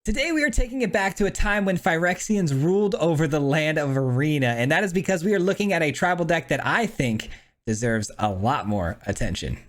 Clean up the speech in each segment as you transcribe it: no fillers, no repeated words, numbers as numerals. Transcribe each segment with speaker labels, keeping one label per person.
Speaker 1: Today we are taking it back to a time when Phyrexians ruled over the land of Arena, and that is because we are looking at a tribal deck that I think deserves a lot more attention.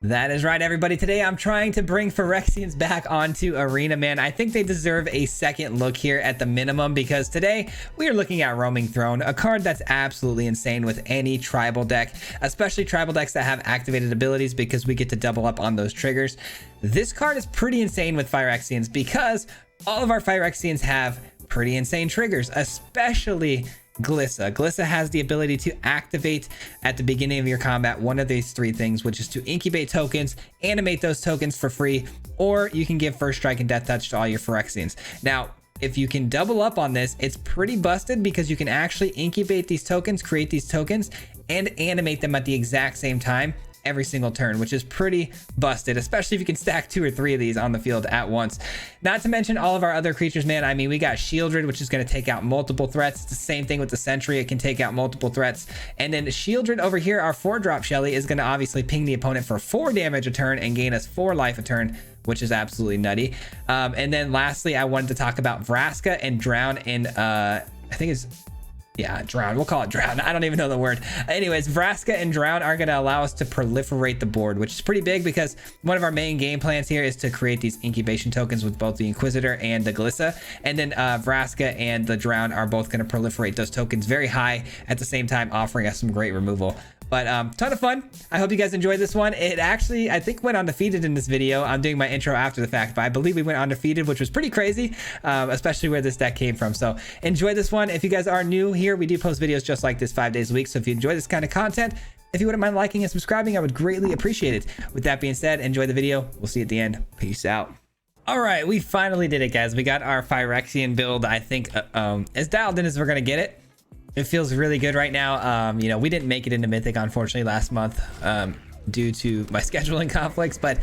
Speaker 1: That is right, everybody. Today I'm trying to bring Phyrexians back onto Arena, man. I think they deserve a second look here at the minimum, because today we are looking at Roaming Throne, a card that's absolutely insane with any tribal deck, especially tribal decks that have activated abilities, because we get to double up on those triggers. This card is pretty insane with Phyrexians because all of our Phyrexians have pretty insane triggers, especially Glissa. Glissa has the ability to activate at the beginning of your combat one of these three things, which is to incubate tokens, animate those tokens for free, or you can give First Strike and Death Touch to all your Phyrexians. Now, if you can double up on this, it's pretty busted because you can actually incubate these tokens, create these tokens, and animate them at the exact same time every single turn, which is pretty busted, especially if you can stack 2 or 3 of these on the field at once. Not to mention all of our other creatures, man. I mean, we got Shieldred, which is going to take out multiple threats. It's the same thing with the Sentry. It can take out multiple threats. And then Shieldred over here, our 4-drop Shelly, is going to obviously ping the opponent for 4 damage a turn and gain us 4 life a turn, which is absolutely nutty. And then lastly, I wanted to talk about Vraska and Drown in, I think it's, yeah, Drown. We'll call it Drown. I don't even know the word. Anyways, Vraska and Drown are going to allow us to proliferate the board, which is pretty big because one of our main game plans here is to create these incubation tokens with both the Inquisitor and the Glissa. And then Vraska and the Drown are both going to proliferate those tokens very high at the same time, offering us some great removal. But ton of fun. I hope you guys enjoyed this one. It actually, I think, went undefeated in this video. I'm doing my intro after the fact, but I believe we went undefeated, which was pretty crazy, especially where this deck came from. So enjoy this one. If you guys are new here, we do post videos just like this 5 days a week. So if you enjoy this kind of content, if you wouldn't mind liking and subscribing, I would greatly appreciate it. With that being said, enjoy the video. We'll see you at the end. Peace out. All right, we finally did it, guys. We got our Phyrexian build, I think, as dialed in as we're going to get it. It feels really good right now. You know, we didn't make it into Mythic, unfortunately, last month due to my scheduling conflicts, but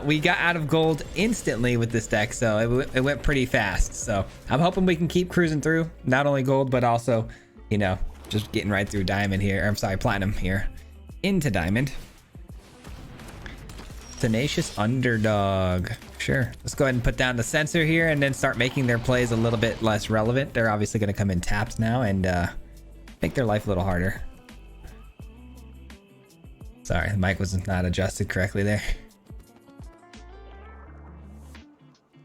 Speaker 1: we got out of gold instantly with this deck, so it went pretty fast. So I'm hoping we can keep cruising through, not only gold, but also, you know, just getting right through diamond here. I'm sorry, platinum here into diamond. Tenacious Underdog. Sure. Let's go ahead and put down the sensor here and then start making their plays a little bit less relevant. They're obviously going to come in tapped now and make their life a little harder. Sorry, the mic was not adjusted correctly there.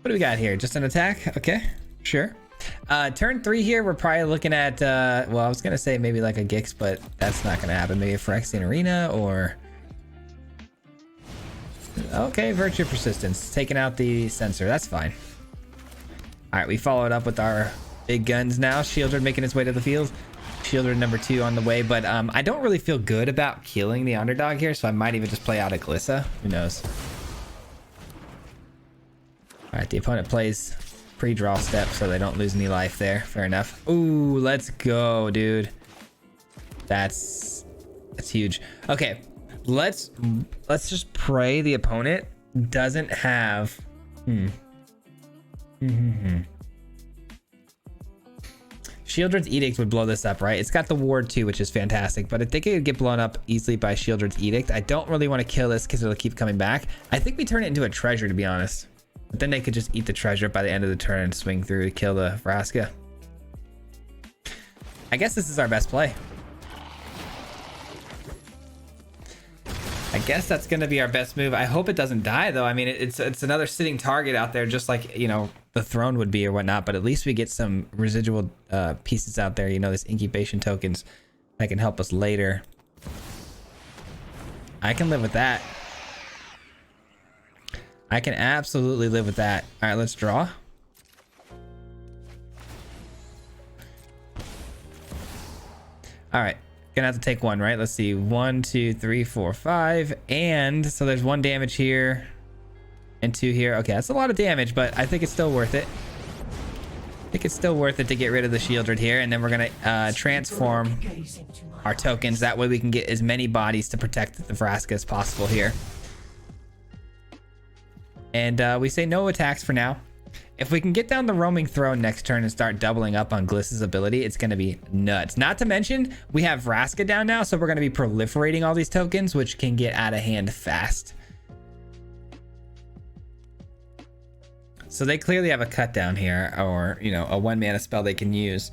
Speaker 1: What do we got here? Just an attack? Okay, sure. Turn 3 here, we're probably looking at, well, I was going to say maybe like a Gix, but that's not going to happen. Maybe a Phyrexian Arena or... Okay, Virtue Persistence. Taking out the sensor. That's fine. All right, we follow it up with our big guns now. Shieldred making its way to the field. Shieldred number 2 on the way, but I don't really feel good about killing the underdog here, so I might even just play out a Glissa. Who knows? All right, the opponent plays pre-draw step so they don't lose any life there. Fair enough. Ooh, let's go, dude. That's huge. Okay, let's just pray the opponent doesn't have Shieldred's Edict would blow this up, right? It's got the ward too, which is fantastic, but I think it would get blown up easily by Shieldred's Edict. I don't really want to kill this because it'll keep coming back. I think we turn it into a treasure, to be honest. But then they could just eat the treasure by the end of the turn and swing through to kill the Vraska. I guess this is our best play. I guess that's going to be our best move. I hope it doesn't die, though. I mean, it's another sitting target out there, just like, you know, the throne would be or whatnot. But at least we get some residual pieces out there. You know, this incubation tokens that can help us later. I can live with that. I can absolutely live with that. All right, let's draw. All right. Gonna have to take one, right? Let's see. 1, 2, 3, 4, 5. And so there's 1 damage here and 2 here. Okay, that's a lot of damage, but I think it's still worth it. I think it's still worth it to get rid of the Shieldred here. And then we're gonna transform our tokens. That way we can get as many bodies to protect the Vraska as possible here. And we say no attacks for now. If we can get down the roaming throne next turn and start doubling up on Gliss's ability, it's going to be nuts. Not to mention, we have Vraska down now, so we're going to be proliferating all these tokens, which can get out of hand fast. So they clearly have a cut down here, or, you know, a 1 mana spell they can use.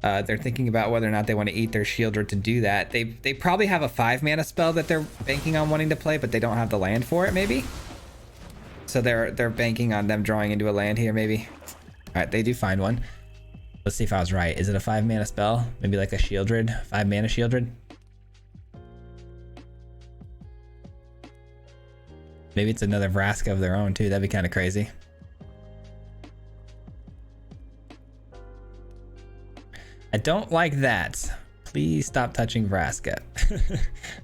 Speaker 1: They're thinking about whether or not they want to eat their Shieldred to do that. They probably have a 5 mana spell that they're banking on wanting to play, but they don't have the land for it, maybe. So they're banking on them drawing into a land here, maybe. All right, they do find one. Let's see if I was right. Is it a 5 mana spell? Maybe like a Shieldred, 5 mana Shieldred. Maybe it's another Vraska of their own too. That'd be kind of crazy. I don't like that. Please stop touching Vraska.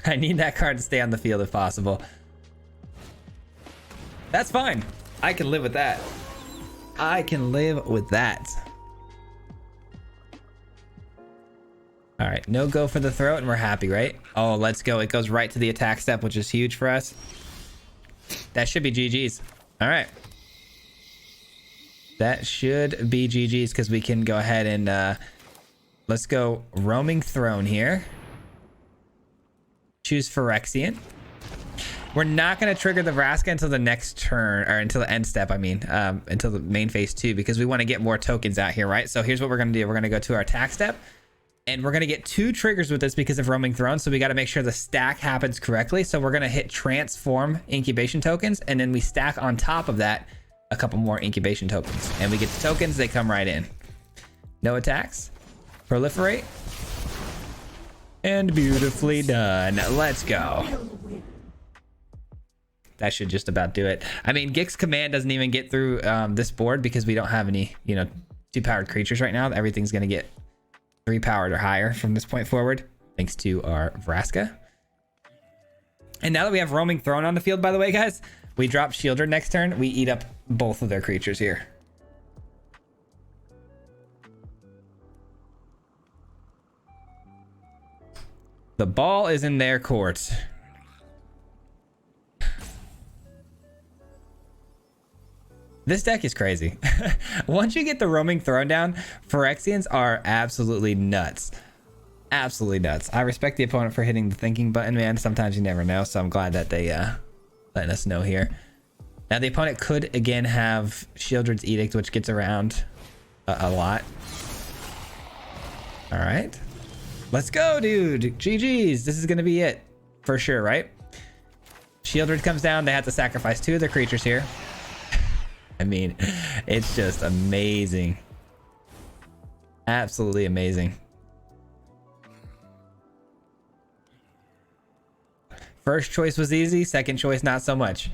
Speaker 1: I need that card to stay on the field if possible. That's fine. I can live with that. I can live with that. All right, no go for the throat and we're happy, right? Oh, let's go. It goes right to the attack step, which is huge for us. That should be GG's. All right. That should be GG's because we can go ahead and let's go roaming throne here. Choose Phyrexian. We're not going to trigger the Vraska until the next turn, or until the end step, I mean, until the main phase 2, because we want to get more tokens out here, right? So here's what we're going to do. We're going to go to our attack step, and we're going to get 2 triggers with this because of roaming throne. So we got to make sure the stack happens correctly. So we're going to hit transform incubation tokens, and then we stack on top of that a couple more incubation tokens. And we get the tokens, they come right in. No attacks. Proliferate. And beautifully done. Let's go. That should just about do it. I mean, Gix command doesn't even get through this board because we don't have any, you know, 2-powered creatures right now. Everything's going to get 3-powered or higher from this point forward, thanks to our Vraska. And now that we have roaming throne on the field, by the way, guys, we drop Shieldred next turn. We eat up both of their creatures here. The ball is in their court. This deck is crazy. Once you get the roaming throne down, Phyrexians are absolutely nuts. Absolutely nuts. I respect the opponent for hitting the thinking button, man. Sometimes you never know, so I'm glad that they letting us know here. Now the opponent could again have Shieldred's Edict, which gets around a lot. All right. Let's go, dude. GG's. This is going to be it for sure, right? Shieldred comes down. They have to sacrifice 2 of their creatures here. I mean, it's just amazing. Absolutely amazing. First choice was easy. Second choice, not so much.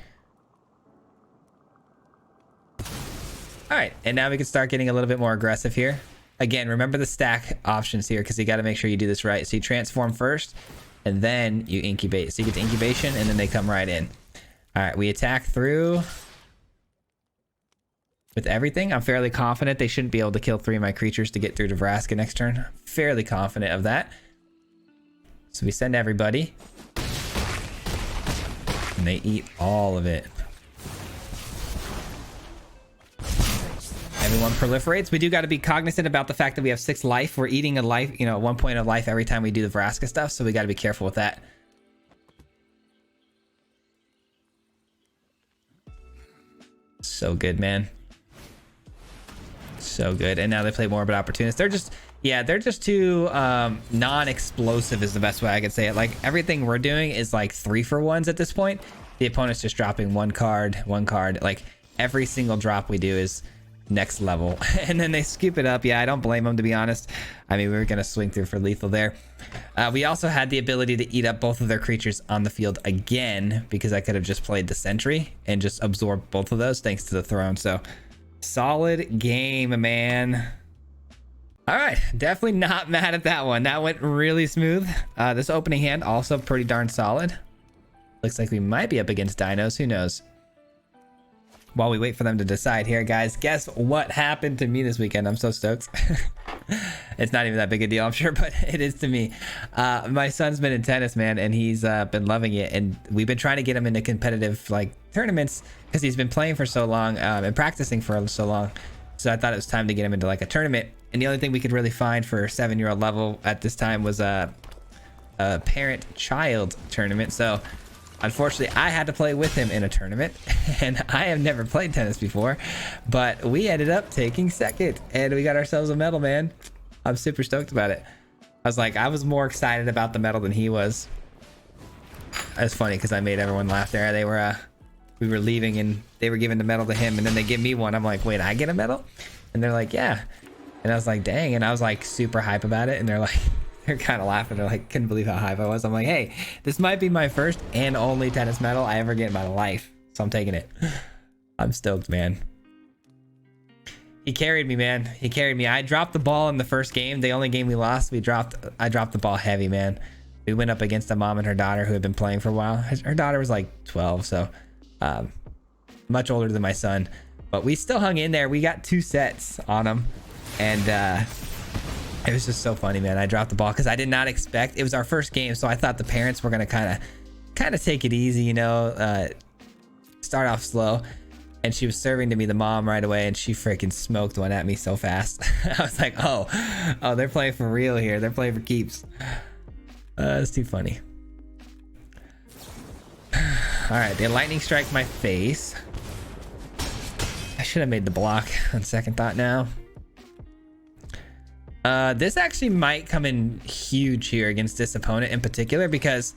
Speaker 1: All right. And now we can start getting a little bit more aggressive here. Again, remember the stack options here because you got to make sure you do this right. So you transform first and then you incubate. So you get the incubation and then they come right in. All right. We attack through with everything. I'm fairly confident they shouldn't be able to kill 3 of my creatures to get through to Vraska next turn. Fairly confident of that. So we send everybody. And they eat all of it. Everyone proliferates. We do got to be cognizant about the fact that we have 6 life. We're eating a life, you know, 1 point of life every time we do the Vraska stuff. So we got to be careful with that. So good, man. So good. And now they play Morbid Opportunist. They're just, yeah, they're just too non-explosive is the best way I could say it. Like everything we're doing is like 3-for-1s at this point. The opponent's just dropping one card. Like every single drop we do is next level. And then they scoop it up. Yeah, I don't blame them, to be honest. I mean, we were going to swing through for lethal there. We also had the ability to eat up both of their creatures on the field again because I could have just played the Sentry and just absorbed both of those thanks to the throne. So solid game, man. All right, definitely not mad at that one. That went really smooth. This opening hand also pretty darn solid. Looks like we might be up against dinos. Who knows? While we wait for them to decide here, guys, guess what happened to me this weekend? I'm so stoked. It's not even that big a deal, I'm sure, but it is to me. My son's been in tennis, man, and he's been loving it. And we've been trying to get him into competitive like tournaments because he's been playing for so long and practicing for so long. So I thought it was time to get him into like a tournament. And the only thing we could really find for 7-year-old level at this time was a parent-child tournament. So unfortunately, I had to play with him in a tournament, and I have never played tennis before, but we ended up taking second, and we got ourselves a medal, man. I'm super stoked about it. I was more excited about the medal than he was. It's funny because I made everyone laugh there. We were leaving, and they were giving the medal to him, and then they give me one. I'm like, wait, I get a medal? And they're like, yeah. And I was like, dang. And I was like super hype about it, and they're like, they're kind of laughing. They're like, couldn't believe how hype I was. I'm like, hey, this might be my first and only tennis medal I ever get in my life. So I'm taking it. I'm stoked, man. He carried me, man. He carried me. I dropped the ball in the first game. The only game we lost, I dropped the ball heavy, man. We went up against a mom and her daughter who had been playing for a while. Her daughter was like 12, so much older than my son. But we still hung in there. We got 2 sets on them. And it was just so funny, man. I dropped the ball because I did not expect. It was our first game, so I thought the parents were gonna kind of take it easy, you know, start off slow. And she was serving to me, the mom, right away, and she freaking smoked one at me so fast. I was like, oh, they're playing for real here. They're playing for keeps. It's too funny. All right, they lightning strike my face. I should have made the block on second thought now. This actually might come in huge here against this opponent in particular because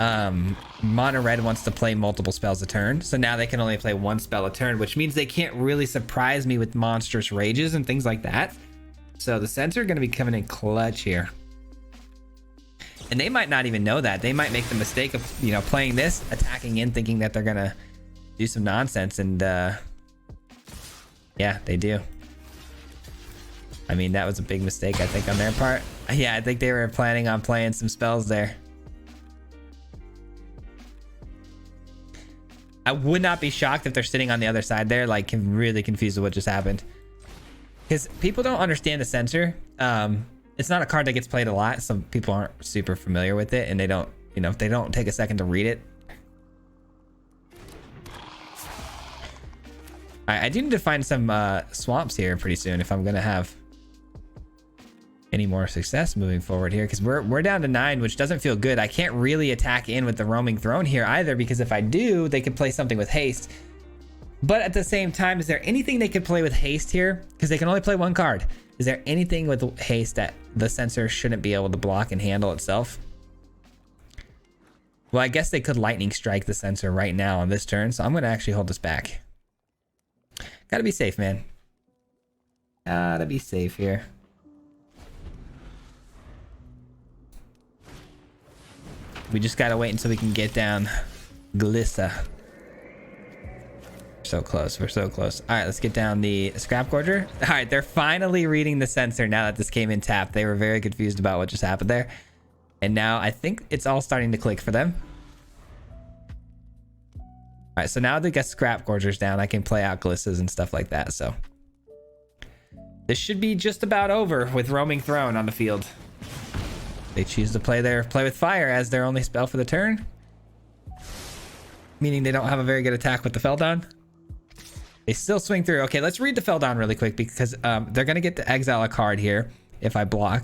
Speaker 1: Mono Red wants to play multiple spells a turn. So now they can only play 1 spell a turn, which means they can't really surprise me with monstrous rages and things like that. So the Sensor are going to be coming in clutch here. And they might not even know that. They might make the mistake of, you know, playing this, attacking in, thinking that they're going to do some nonsense. And yeah, they do. I mean, that was a big mistake, I think, on their part. Yeah, I think they were planning on playing some spells there. I would not be shocked if they're sitting on the other side there, like, really confused with what just happened. Because people don't understand the Sensor. It's not a card that gets played a lot. Some people aren't super familiar with it, and they don't, you know, they don't take a second to read it. I do need to find some swamps here pretty soon if I'm going to have any more success moving forward here, because we're down to 9, which doesn't feel good. I can't really attack in with the roaming throne here either, because if I do, they could play something with haste. But at the same time, is there anything they could play with haste here? Because they can only play 1 card. Is there anything with haste that the Sensor shouldn't be able to block and handle itself? Well, I guess they could lightning strike the Sensor right now on this turn, so I'm going to actually hold this back. Gotta be safe, man. Gotta be safe here. We just gotta wait until we can get down Glissa. So close, we're so close. All right, let's get down the Scrap Gorger. All right, they're finally reading the Sensor now that this came in tapped. They were very confused about what just happened there. And now I think it's all starting to click for them. All right, so now they get Scrap Gorgers down, I can play out Glissas and stuff like that. So this should be just about over with Roaming Throne on the field. They choose to play with Fire as their only spell for the turn, meaning they don't have a very good attack with the Feldon. They still swing through. Okay, let's read the Feldon really quick because they're going to get to exile a card here if I block.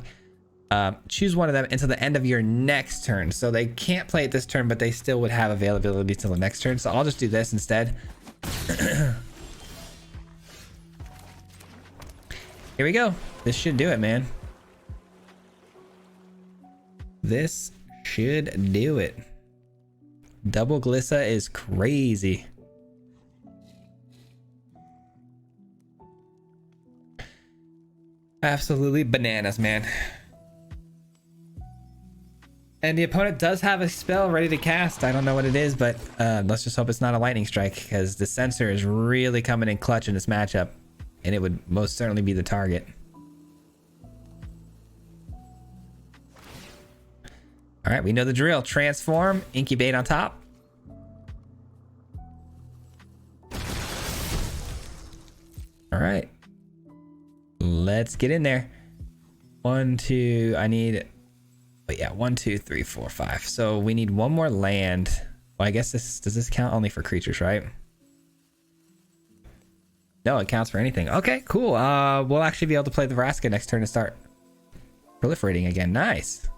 Speaker 1: Choose one of them until the end of your next turn. So they can't play it this turn, but they still would have availability till the next turn. So I'll just do this instead. Here we go. This should do it, man. This should do it. Double Glissa is crazy. Absolutely bananas, man. And the opponent does have a spell ready to cast. I don't know what it is, but let's just hope it's not a lightning strike, because the Sensor is really coming in clutch in this matchup, and it would most certainly be the target. All right, we know the drill. Transform, incubate on top. All right, let's get in there. 1, 2. I need. But yeah, 1, 2, 3, 4, 5. So we need one more land. Well, I guess does this count only for creatures, right? No, it counts for anything. Okay, cool. We'll actually be able to play the Vraska next turn to start proliferating again. Nice.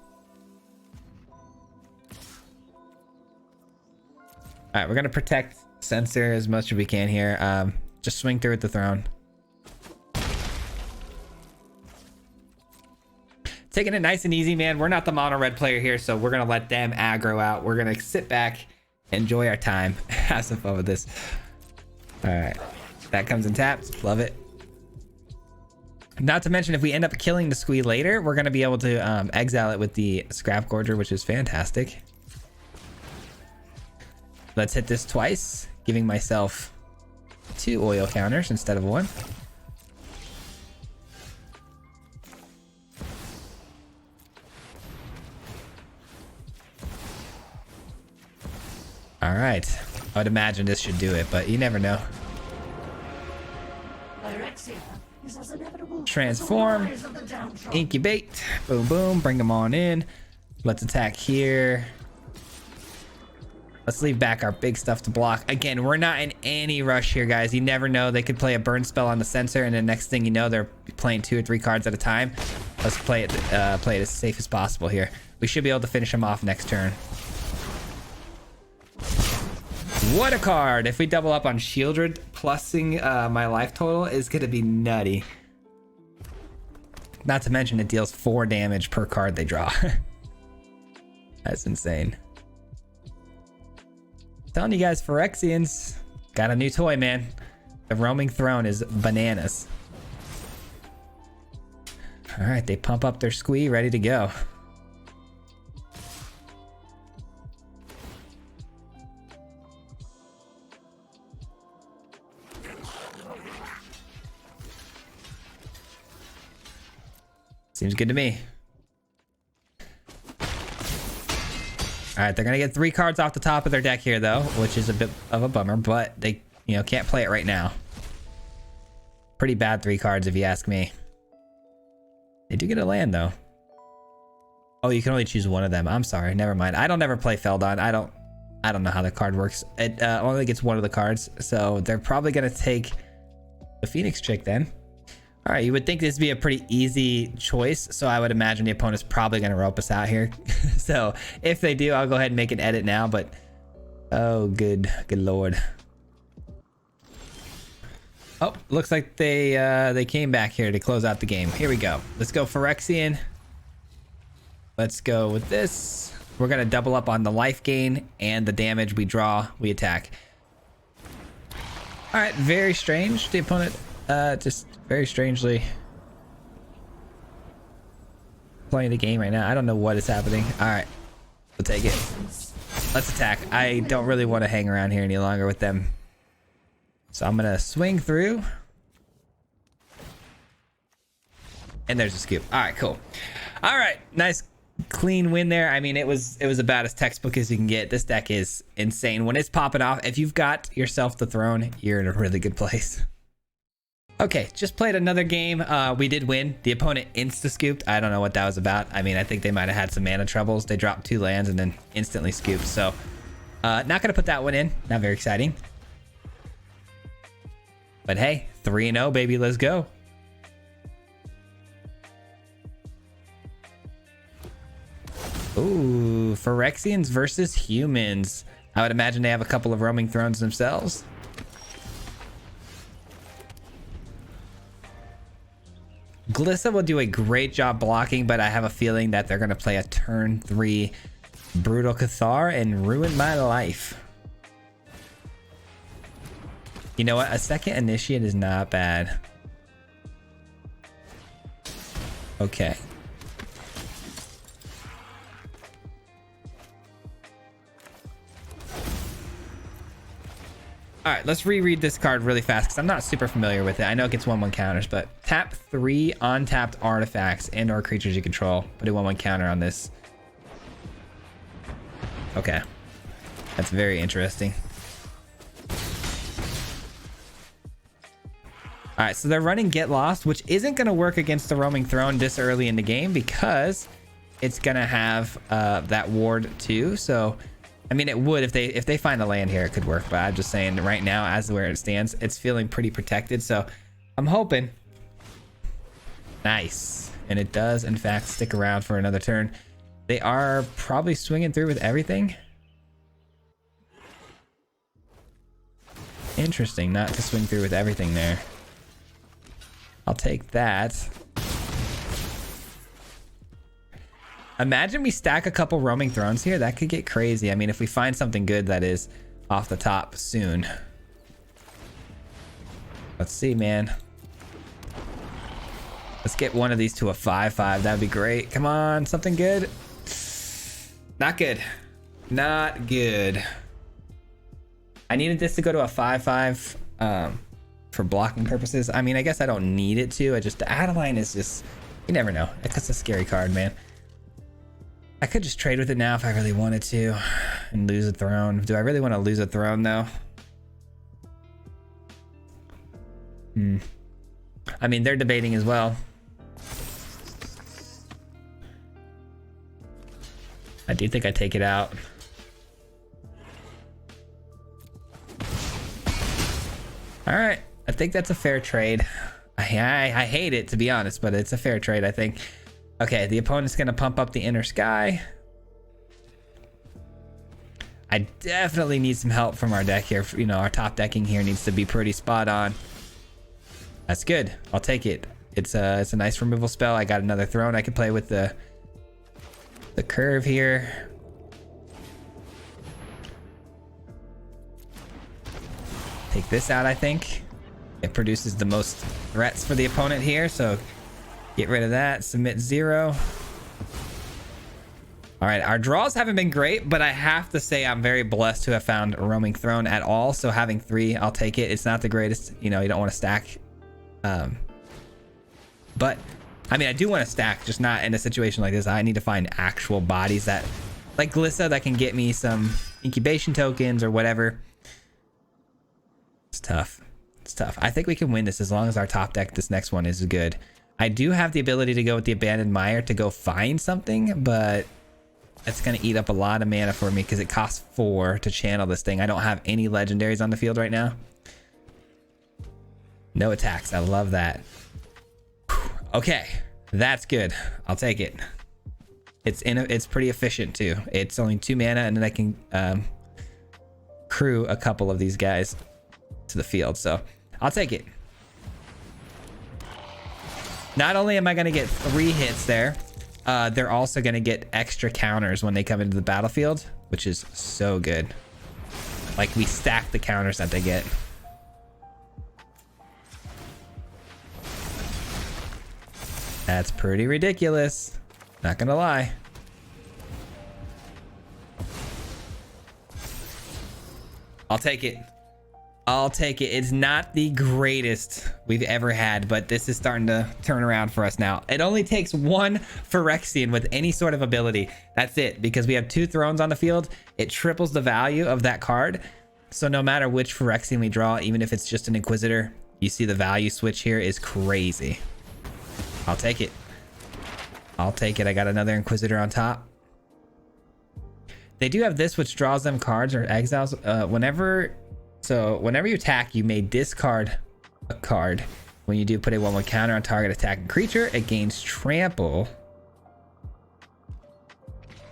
Speaker 1: All right, we're gonna protect Sensor as much as we can here. Just swing through with the throne. Taking it nice and easy, man. We're not the mono red player here, so we're gonna let them aggro out. We're gonna sit back, enjoy our time, have some fun with this. All right, that comes in taps. Love it. Not to mention, if we end up killing the Squee later, we're gonna be able to exile it with the Scrap Gorger, which is fantastic. Let's hit this twice, giving myself 2 oil counters instead of 1. All right, I would imagine this should do it, but you never know. Transform, incubate, boom, boom, bring them on in. Let's attack here. Let's leave back our big stuff to block. Again, we're not in any rush here, guys. You never know. They could play a burn spell on the Sensor, and the next thing you know, they're playing 2 or 3 cards at a time. Let's play it as safe as possible here. We should be able to finish them off next turn. What a card! If we double up on Shieldred, plussing my life total is going to be nutty. Not to mention it deals 4 damage per card they draw. That's insane. Telling you guys, Phyrexians got a new toy, man. The roaming throne is bananas. All right, they pump up their Squee, ready to go. Seems good to me. All right, they're gonna get 3 cards off the top of their deck here, though, which is a bit of a bummer, but they, can't play it right now. Pretty bad 3 cards, if you ask me. They do get a land, though. Oh, you can only choose one of them. I'm sorry, never mind. I don't ever play Feldon. I don't know how the card works. It only gets one of the cards, so they're probably gonna take the Phoenix Chick then. All right, you would think this would be a pretty easy choice, so I would imagine the opponent's probably going to rope us out here. So if they do, I'll go ahead and make an edit now, but oh, good lord. Oh, looks like they came back here to close out the game. Here we go. Let's go Phyrexian. Let's go with this. We're going to double up on the life gain and the damage we draw, we attack. All right, very strange. The opponent just very strangely playing the game right now. I don't know what is happening. All right, we'll take it. Let's attack. I don't really want to hang around here any longer with them, so I'm gonna swing through, and there's a scoop. All right, cool. All right, nice clean win there. I mean, it was about as textbook as you can get. This deck is insane when it's popping off. If you've got yourself the throne, you're in a really good place. Okay, just played another game. We did win. The opponent insta-scooped. I don't know what that was about. I mean, I think they might have had some mana troubles. They dropped 2 lands and then instantly scooped. So, not going to put that one in. Not very exciting. But hey, 3-0, baby. Let's go. Ooh, Phyrexians versus humans. I would imagine they have a couple of roaming thrones themselves. Glissa will do a great job blocking, but I have a feeling that they're going to play a turn 3 Brutal Cathar and ruin my life. You know what? A second Initiate is not bad. Okay. All right, let's reread this card really fast because I'm not super familiar with it. I know it gets 1/1 counters, but tap 3 untapped artifacts and or creatures you control. Put a 1/1 counter on this. Okay. That's very interesting. All All right, so they're running Get Lost, which isn't going to work against the Roaming Throne this early in the game because it's going to have that ward too. So, I mean, it would if they find a land here, it could work. But I'm just saying right now, as where it stands, it's feeling pretty protected. So I'm hoping. Nice. And it does, in fact, stick around for another turn. They are probably swinging through with everything. Interesting, not to swing through with everything there. I'll take that. Imagine we stack a couple Roaming Thrones here. That could get crazy. I mean, if we find something good that is off the top soon. Let's see, man. Let's get one of these to a 5/5. That'd be great. Come on, something good. Not good. Not good. I needed this to go to a 5/5 for blocking purposes. I mean, I guess I don't need it to. The Adeline is just, you never know. It's a scary card, man. I could just trade with it now if I really wanted to and lose a throne. Do I really want to lose a throne though? I mean, they're debating as well. I do think I take it out. All right, I think that's a fair trade. I hate it, to be honest, but it's a fair trade, I think. Okay, the opponent's gonna pump up the Inner Sky. I definitely need some help from our deck here. You know, our top decking here needs to be pretty spot on. That's good. I'll take it. It's a nice removal spell. I got another throne. I can play with the curve here. Take this out, I think. It produces the most threats for the opponent here, so get rid of that. Submit 0. All right, our draws haven't been great, but I have to say I'm very blessed to have found a Roaming Throne at all. So having 3, I'll take it. It's not the greatest, you know, you don't want to stack. But I mean, I do want to stack, just not in a situation like this. I need to find actual bodies that, like Glissa, that can get me some incubation tokens or whatever. It's tough. It's tough. I think we can win this as long as our top deck, this next one, is good. I do have the ability to go with the Abandoned Mire to go find something, but it's going to eat up a lot of mana for me because it costs 4 to channel this thing. I don't have any legendaries on the field right now. No attacks. I love that. Okay, that's good. I'll take it. It's pretty efficient too. It's only 2 mana, and then I can crew a couple of these guys to the field. So I'll take it. Not only am I going to get 3 hits there, they're also going to get extra counters when they come into the battlefield, which is so good. Like, we stack the counters that they get. That's pretty ridiculous. Not gonna lie. I'll take it. I'll take it. It's not the greatest we've ever had, but this is starting to turn around for us now. It only takes 1 Phyrexian with any sort of ability. That's it, because we have 2 thrones on the field. It triples the value of that card. So no matter which Phyrexian we draw, even if it's just an Inquisitor, you see the value switch here is crazy. I'll take it. I'll take it. I got another Inquisitor on top. They do have this, which draws them cards or exiles. Whenever you attack, you may discard a card. When you do, put a 1/1 counter on target attacking creature. It gains trample.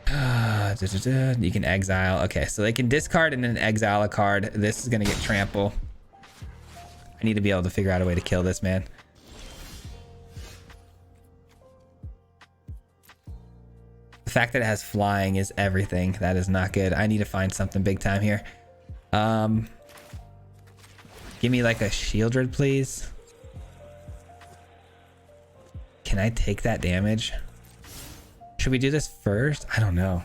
Speaker 1: You can exile. Okay, so they can discard and then exile a card. This is gonna get trample. I need to be able to figure out a way to kill this, man. The fact that it has flying is everything. That is not good. I need to find something big time here. Give me like a Shieldred, please. Can I take that damage? Should we do this first? I don't know.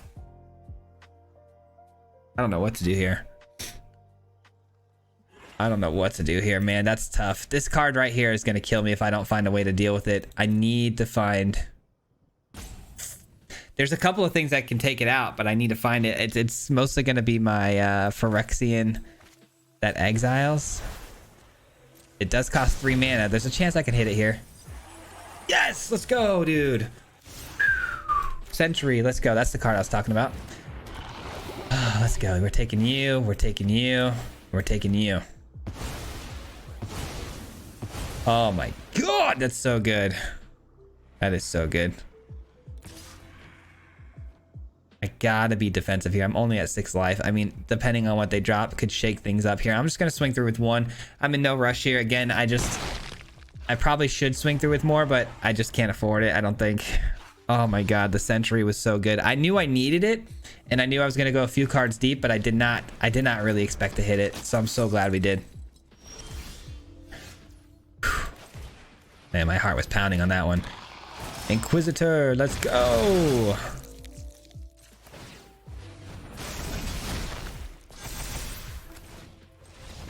Speaker 1: I don't know what to do here. I don't know what to do here, man. That's tough. This card right here is going to kill me if I don't find a way to deal with it. I need to find... There's a couple of things that can take it out, but I need to find it. It's mostly going to be my Phyrexian that exiles. It does cost 3 mana. There's a chance I can hit it here. Yes! Let's go, dude. Sentry, let's go. That's the card I was talking about. Oh, let's go. We're taking you. We're taking you. We're taking you. Oh my god, that's so good. That is so good. I gotta be defensive here. I'm only at 6 life. I mean, depending on what they drop, could shake things up here. I'm just gonna swing through with 1. I'm in no rush here. Again, I probably should swing through with more, but I just can't afford it, I don't think. Oh my god, the Sentry was so good. I knew I needed it, and I knew I was gonna go a few cards deep, but I did not really expect to hit it, so I'm so glad we did. Man, my heart was pounding on that one. Inquisitor, let's go.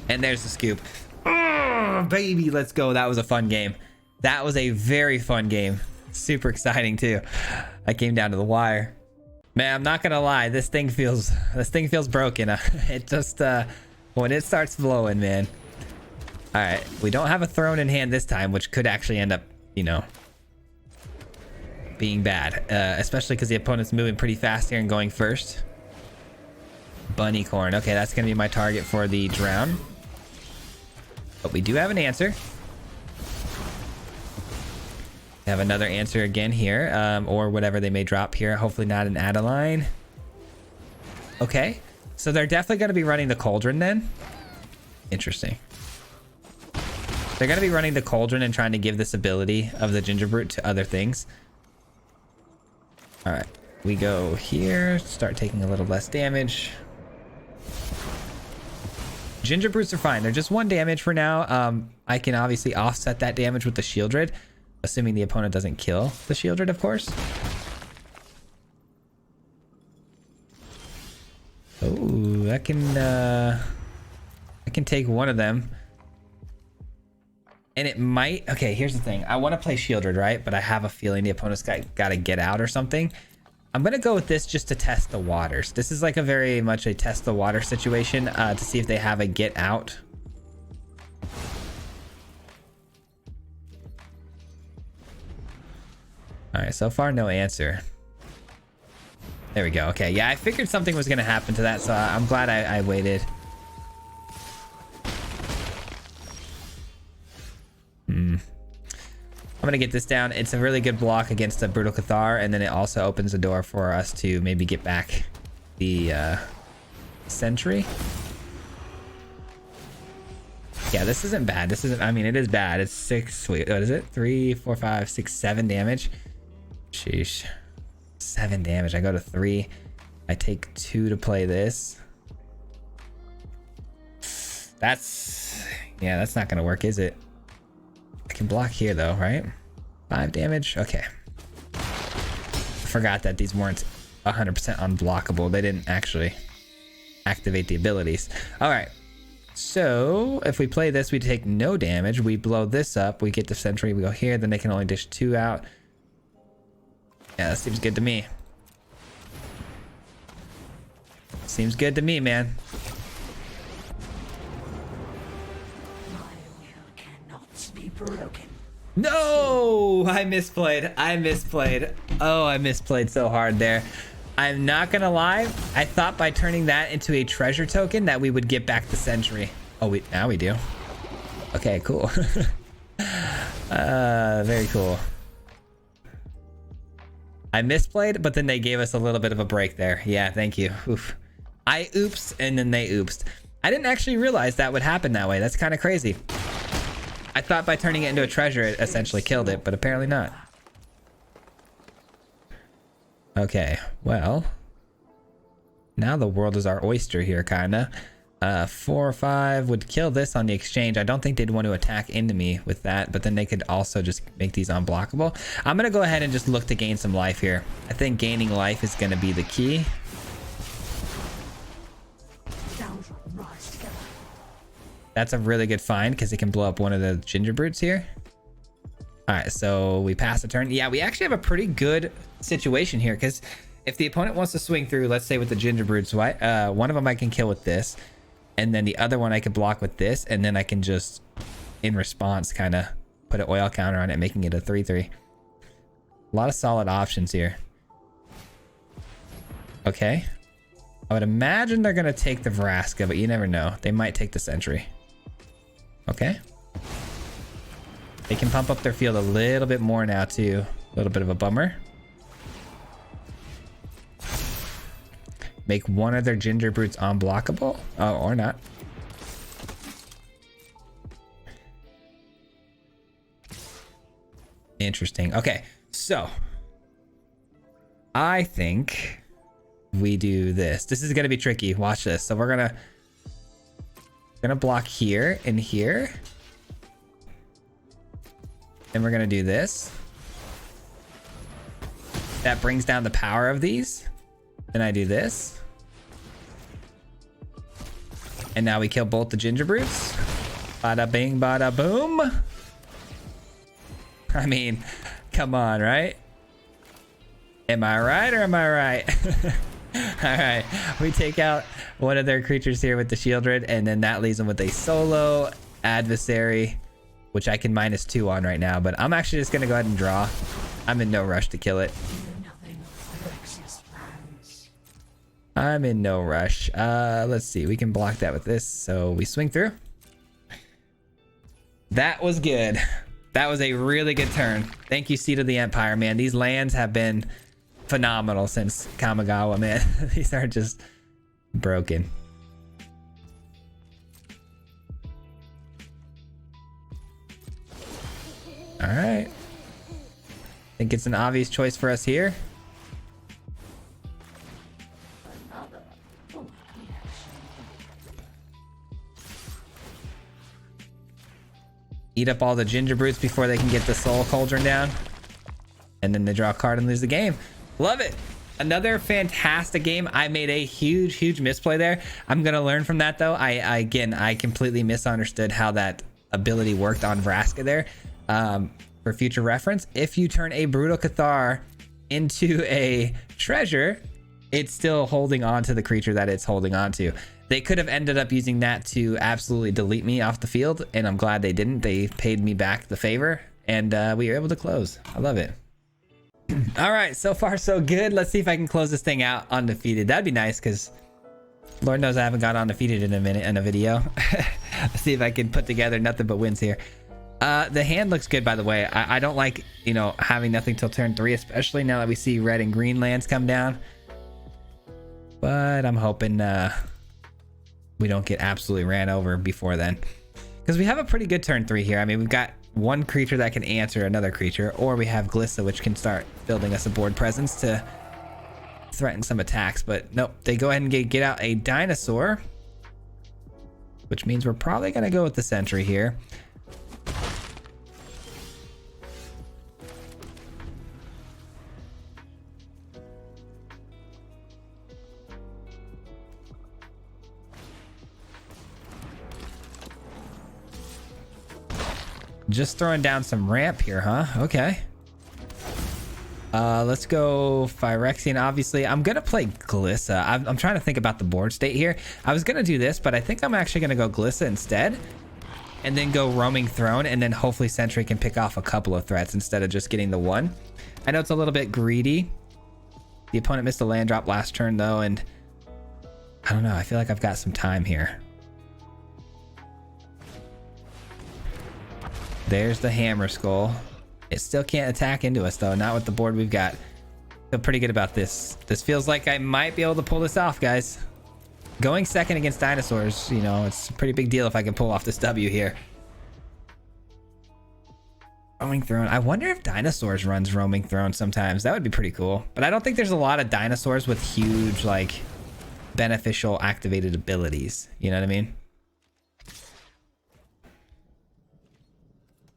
Speaker 1: And there's the scoop. Oh, baby, let's go. That was a fun game. That was a very fun game. Super exciting too. I came down to the wire. Man, I'm not gonna lie. This thing feels broken. It just when it starts flowing, man. All right, we don't have a throne in hand this time, which could actually end up, you know, being bad, especially because the opponent's moving pretty fast here and going first. Bunny corn. Okay, that's gonna be my target for the drown. But we do have an answer. We have another answer again here, or whatever they may drop here. Hopefully not an Adeline. Okay, so they're definitely going to be running the Cauldron then. Interesting. They're going to be running the Cauldron and trying to give this ability of the Gingerbrute to other things. All right, we go here, start taking a little less damage. Gingerbrutes are fine. They're just 1 damage for now. I can obviously offset that damage with the Shieldred, assuming the opponent doesn't kill the Shieldred, of course. Oh, I can take one of them. And it might... Okay, here's the thing. I want to play Shieldred, right? But I have a feeling the opponent's got to get out or something. I'm going to go with this just to test the waters. This is like a very much a test the water situation to see if they have a get out. All right, so far no answer. There we go. Okay, yeah, I figured something was going to happen to that, so I'm glad I waited. I'm gonna get this down. It's a really good block against the Brutal Cathar, and then it also opens the door for us to maybe get back the Sentry. Yeah, this isn't bad. This isn't... I mean, it is bad. It's 6... Wait, what is it? 3, 4, 5, 6, 7 damage. Sheesh. 7 damage. I go to 3. I take 2 to play this. That's... Yeah, that's not gonna work, is it? I can block here though, right? 5 damage. Okay. I forgot that these weren't 100% unblockable. They didn't actually activate the abilities. All right. So if we play this, we take no damage. We blow this up. We get the Sentry. We go here. Then they can only dish 2 out. Yeah, that seems good to me. Seems good to me, man.
Speaker 2: Broken.
Speaker 1: No, I misplayed. I misplayed. Oh, I misplayed so hard there. I'm not gonna lie. I thought by turning that into a treasure token that we would get back the Sentry. Oh, now we do. Okay, cool. Very cool. I misplayed, but then they gave us a little bit of a break there. Yeah, thank you. Oof. I oopsed and then they oopsed. I didn't actually realize that would happen that way. That's kind of crazy. I thought by turning it into a treasure, it essentially killed it, but apparently not. Okay, well. Now the world is our oyster here, kinda. 4 or 5 would kill this on the exchange. I don't think they'd want to attack into me with that, but then they could also just make these unblockable. I'm gonna go ahead and just look to gain some life here. I think gaining life is gonna be the key. That's a really good find because it can blow up one of the Gingerbrutes here. All right, so we pass the turn. Yeah, we actually have a pretty good situation here because if the opponent wants to swing through, let's say with the Gingerbrutes, one of them I can kill with this, and then the other one I can block with this, and then I can just in response kind of put an oil counter on it, making it a 3/3. A lot of solid options here. Okay. I would imagine they're going to take the Vraska, but you never know. They might take the Sentry. Okay. They can pump up their field a little bit more now too. A little bit of a bummer. Make one of their Ginger Brutes unblockable. Oh, or not. Interesting. Okay, so I think we do this. This is gonna be tricky. Watch this. So we're gonna block here and here, and we're gonna do this. That brings down the power of these. Then I do this, and now we kill both the Ginger Brutes. Bada bing, bada boom. I mean, come on, right? Am I right or am I right? All right, we take out one of their creatures here with the Shieldred, and then that leaves them with a solo adversary, which I can -2 on right now, but I'm actually just gonna go ahead and draw. I'm in no rush to kill it. I'm in no rush. Let's see, we can block that with this, so we swing through. That was good. That was a really good turn. Thank you, Seat of the Empire, man. These lands have been phenomenal since Kamigawa, man. These are just broken. All right. I think it's an obvious choice for us here. Eat up all the Ginger Brutes before they can get the Soul Cauldron down. And then they draw a card and lose the game. Love it. Another fantastic game. I made a huge misplay there. I'm going to learn from that, though. I completely misunderstood how that ability worked on Vraska there. For future reference, if you turn a Brutal Cathar into a treasure, it's still holding on to the creature that it's holding on to. They could have ended up using that to absolutely delete me off the field, and I'm glad they didn't. They paid me back the favor, and we were able to close. I love it. All right, so far so good. Let's see if I can close this thing out undefeated. That'd be nice, because Lord knows I haven't got undefeated in a minute in a video. Let's see if I can put together nothing but wins here. The hand looks good, by the way. I don't like, you know, having nothing till turn 3, especially now that we see red and green lands come down. But I'm hoping we don't get absolutely ran over before then, because we have a pretty good turn 3 here. I mean, we've got one creature that can answer another creature, or we have Glissa, which can start building us a board presence to threaten some attacks. But nope, they go ahead and get out a dinosaur, which means we're probably going to go with the Sentry here. Just throwing down some ramp here, huh? Okay. Let's go Phyrexian. Obviously, I'm gonna play Glissa. I'm trying to think about the board state here. I was gonna do this, but I think I'm actually gonna go Glissa instead, and then go Roaming Throne, and then hopefully Sentry can pick off a couple of threats instead of just getting the one. I know it's a little bit greedy. The opponent missed a land drop last turn though, and I don't know. I feel like I've got some time here. There's the Hammer Skull. It still can't attack into us though, not with the board we've got. Feel pretty good about this. This feels like I might be able to pull this off, guys. Going second against dinosaurs, you know, it's a pretty big deal if I can pull off this W here. Roaming Throne. I wonder if Dinosaurs runs Roaming Throne sometimes. That would be pretty cool. But I don't think there's a lot of dinosaurs with huge, like, beneficial activated abilities. You know what I mean?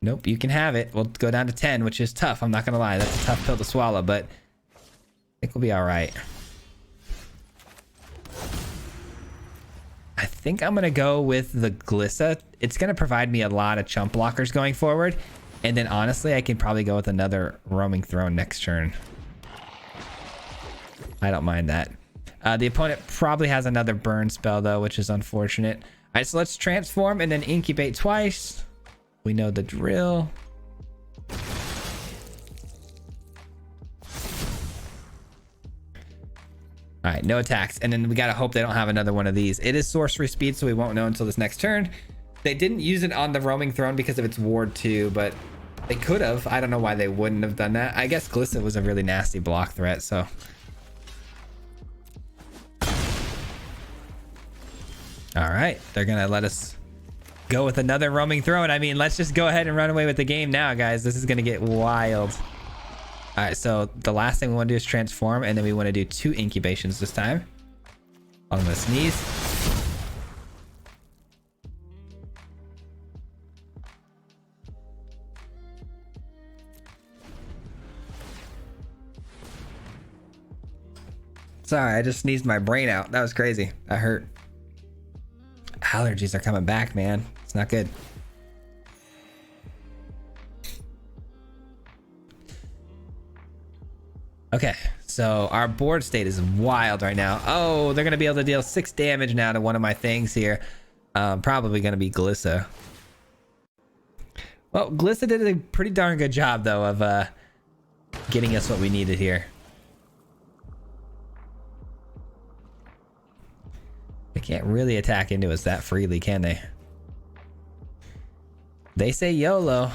Speaker 1: Nope, you can have it. We'll go down to 10, which is tough. I'm not going to lie. That's a tough pill to swallow, but I think we'll be all right. I think I'm going to go with the Glissa. It's going to provide me a lot of chump blockers going forward. And then, honestly, I can probably go with another Roaming Throne next turn. I don't mind that. The opponent probably has another burn spell, though, which is unfortunate. All right, so let's transform and then incubate twice. We know the drill. All right, no attacks. And then we got to hope they don't have another one of these. It is sorcery speed, so we won't know until this next turn. They didn't use it on the roaming throne because of its ward 2, but they could have. I don't know why they wouldn't have done that. I guess Glissa was a really nasty block threat, so. All right, they're going to let us go with another roaming throne. I mean, let's just go ahead and run away with the game now, guys. This is going to get wild. All right, so the last thing we want to do is transform, and then we want to do 2 incubations this time. I'm going to sneeze. Sorry, I just sneezed my brain out. That was crazy. That hurt. Allergies are coming back, man. It's not good. Okay, so our board state is wild right now. Oh, they're going to be able to deal 6 damage now to one of my things here. Probably going to be Glissa. Well, Glissa did a pretty darn good job, though, of getting us what we needed here. They can't really attack into us that freely, can they? They say YOLO.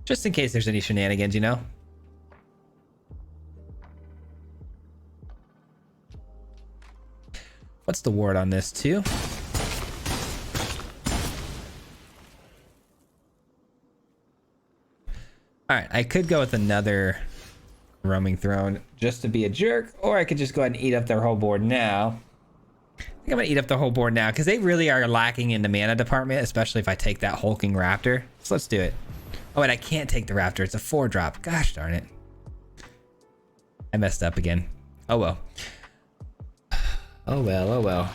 Speaker 1: Just in case there's any shenanigans, you know? What's the ward on this, too? All right, I could go with another roaming throne just to be a jerk, or I could just go ahead and eat up their whole board now. I think I'm gonna eat up the whole board now because they really are lacking in the mana department, especially if I take that hulking raptor. So let's do it. Oh, and I can't take the raptor. It's a 4-drop. Gosh darn it. I messed up again. Oh well. Oh well, oh well.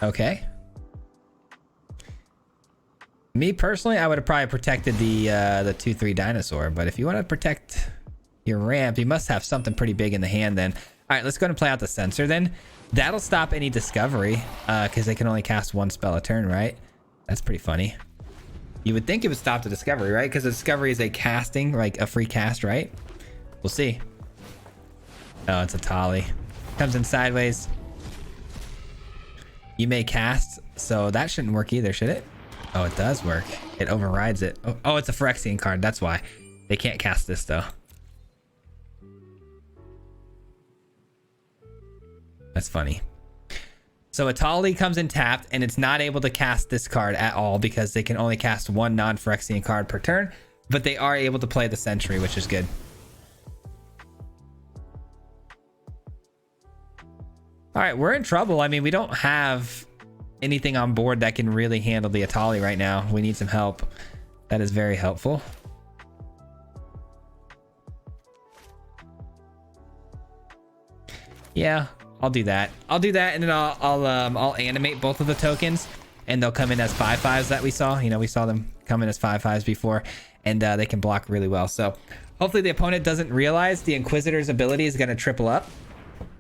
Speaker 1: Okay. Me personally, I would have probably protected the 2/3 dinosaur, but if you want to protect your ramp, you must have something pretty big in the hand then. All right, let's go ahead and play out the sensor then. That'll stop any discovery, because they can only cast 1 spell a turn, right? That's pretty funny. You would think it would stop the discovery, right? Because the discovery is a casting, like a free cast, right? We'll see. Oh, it's a Tali. Comes in sideways. You may cast, so that shouldn't work either, should it? Oh, it does work. It overrides it. Oh, it's a Phyrexian card. That's why. They can't cast this, though. That's funny. So Atali comes in tapped, and it's not able to cast this card at all because they can only cast 1 non-Phyrexian card per turn, but they are able to play the Sentry, which is good. All right, we're in trouble. I mean, we don't have anything on board that can really handle the Atali right now. We need some help. That is very helpful. Yeah, I'll do that. I'll do that, and then I'll animate both of the tokens, and they'll come in as 5/5s that we saw. You know, we saw them come in as 5/5s before, and they can block really well. So hopefully the opponent doesn't realize the Inquisitor's ability is going to triple up,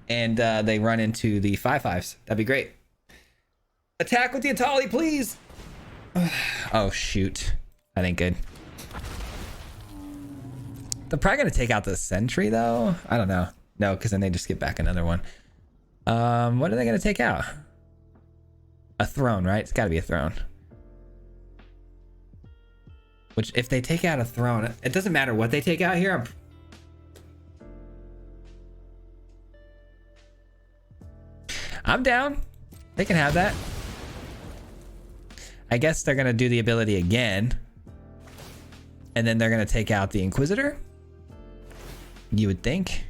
Speaker 1: and they run into the 5/5s. That'd be great. Attack with the Atali, please. Oh, shoot. That ain't good. They're probably going to take out the Sentry, though. I don't know. No, because then they just get back another one. What are they going to take out? A throne, right? It's got to be a throne. Which, if they take out a throne, it doesn't matter what they take out here. I'm down. They can have that. I guess they're going to do the ability again. And then they're going to take out the Inquisitor. You would think.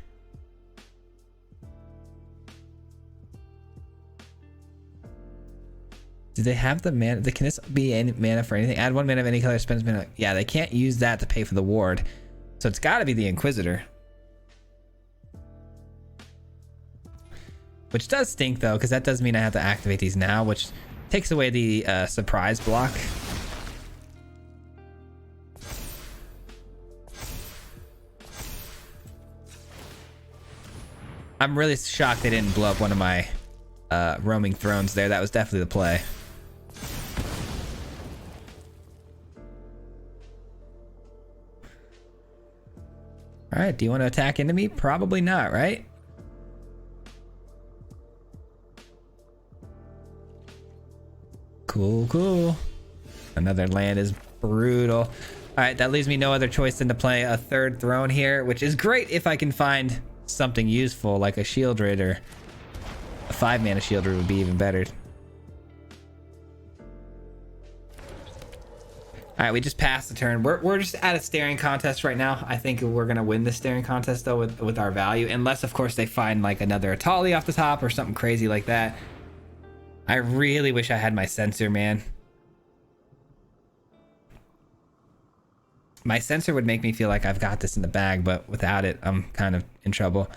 Speaker 1: Do they have the mana? Can this be any mana for anything? Add 1 mana of any color, spends mana. Yeah, they can't use that to pay for the ward. So it's got to be the Inquisitor. which does stink though, because that does mean I have to activate these now, which takes away the surprise block. I'm really shocked they didn't blow up one of my roaming thrones there. That was definitely the play. All right, do you want to attack into me? Probably not, right? Cool, cool. Another land is brutal. All right, that leaves me no other choice than to play a third throne here, which is great if I can find something useful like a Shieldred, or a 5-mana Shieldred would be even better. All right, we just passed the turn. We're just at a staring contest right now. I think we're gonna win this staring contest though with our value, unless of course they find like another Atali off the top or something crazy like that. I really wish I had my sensor, man. My sensor would make me feel like I've got this in the bag, but without it, I'm kind of in trouble.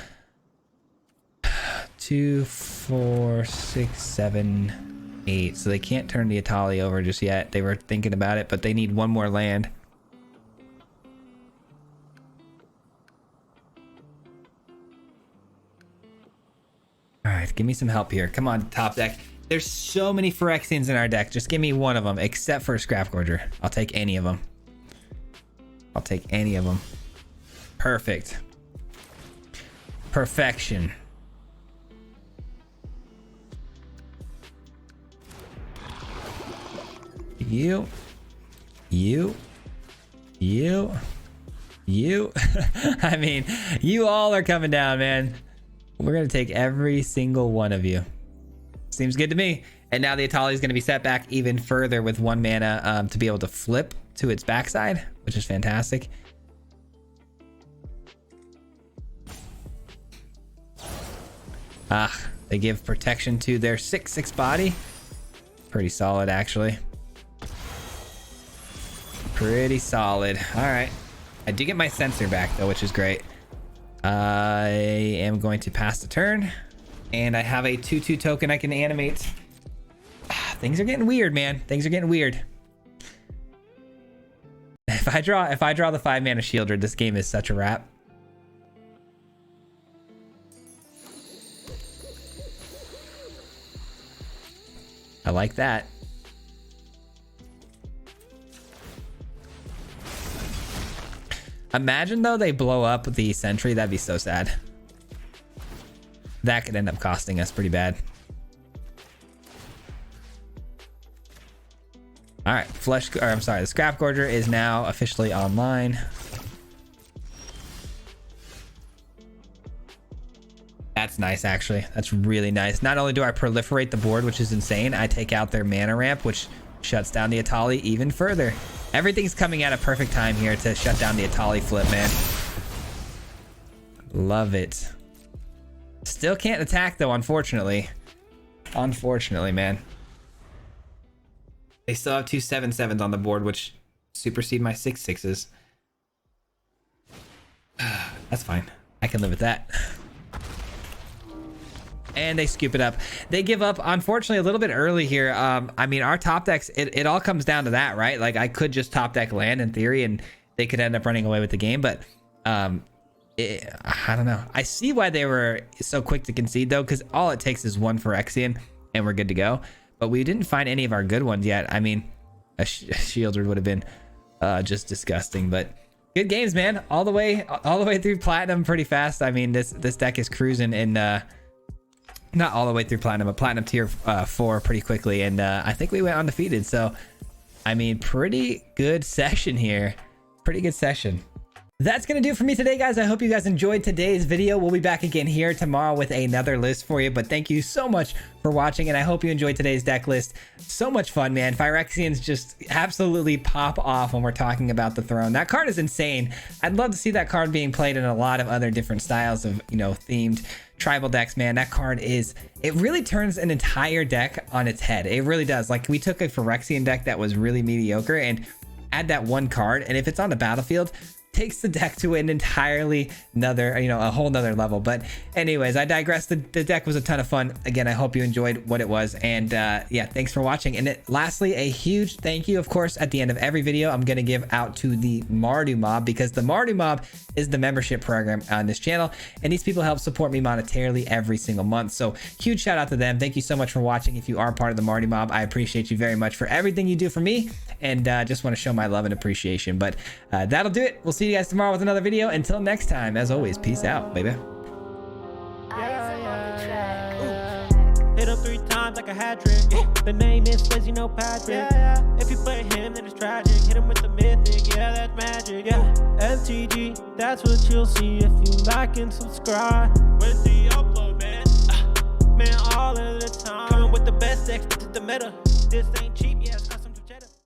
Speaker 1: 2, 4, 6, 7, 8. So they can't turn the Atali over just yet. They were thinking about it, but they need one more land. All right, give me some help here. Come on, top deck. There's so many Phyrexians in our deck. Just give me one of them, except for a Scrap Gorger. I'll take any of them. I'll take any of them. Perfect. Perfection. You. I mean, you all are coming down, man. We're going to take every single one of you. Seems good to me. And now the Atali is going to be set back even further with 1 mana to be able to flip to its backside, which is fantastic. They give protection to their 6/6 body. Pretty solid, actually. Pretty solid. All right. I do get my sensor back though, which is great. I am going to pass the turn, and I have a 2/2 token I can animate. Things are getting weird, man. Things are getting weird. If I draw the 5-mana Shieldred, this game is such a wrap. I like that. Imagine though they blow up the sentry. That'd be so sad. That could end up costing us pretty bad. All right, the Scrap Gorger is now officially online. That's nice, actually. That's really nice. Not only do I proliferate the board, which is insane, I take out their mana ramp, which shuts down the Atali even further. Everything's coming at a perfect time here to shut down the Atali flip, man. Love it. Still can't attack though, unfortunately. Unfortunately, man. They still have 2 7/7s on the board, which supersede my 6/6s. That's fine. I can live with that. And they scoop it up. They give up, unfortunately, a little bit early here. I mean, our top decks, it all comes down to that, right? Like, I could just top deck land in theory, and they could end up running away with the game. But I don't know. I see why they were so quick to concede, though, because all it takes is 1 Phyrexian, and we're good to go. But we didn't find any of our good ones yet. I mean, a Shieldred would have been just disgusting. But good games, man. All the way through Platinum pretty fast. I mean, this deck is cruising in... not all the way through Platinum, but Platinum tier 4 pretty quickly. And I think we went undefeated. So, I mean, pretty good session here. Pretty good session. That's going to do it for me today, guys. I hope you guys enjoyed today's video. We'll be back again here tomorrow with another list for you. But thank you so much for watching, and I hope you enjoyed today's deck list. So much fun, man. Phyrexians just absolutely pop off when we're talking about the throne. That card is insane. I'd love to see that card being played in a lot of other different styles of, you know, themed tribal decks, man. That card is, it really turns an entire deck on its head. It really does. Like, we took a Phyrexian deck that was really mediocre and add that one card, and if it's on the battlefield, takes the deck to an entirely another, you know, a whole nother level. But anyways, I digress. The deck was a ton of fun. Again, I hope you enjoyed what it was. And yeah, thanks for watching. And lastly, a huge thank you, of course, at the end of every video, I'm going to give out to the Mardu Mob, because the Mardu Mob is the membership program on this channel. And these people help support me monetarily every single month. So huge shout out to them. Thank you so much for watching. If you are part of the Mardu Mob, I appreciate you very much for everything you do for me. And just want to show my love and appreciation. But that'll do it. We'll see you guys tomorrow with another video. Until next time, as always, peace out, baby.
Speaker 3: Hit him 3 times like a hat trick. The name is Swayze, no Patrick. If you play him, then it's tragic. Hit him with the mythic, yeah, that's magic. MTG, that's what you'll see if you like and subscribe. With the upload, man, man, all of the time. Coming with the best decks, this is the meta. This ain't cheap.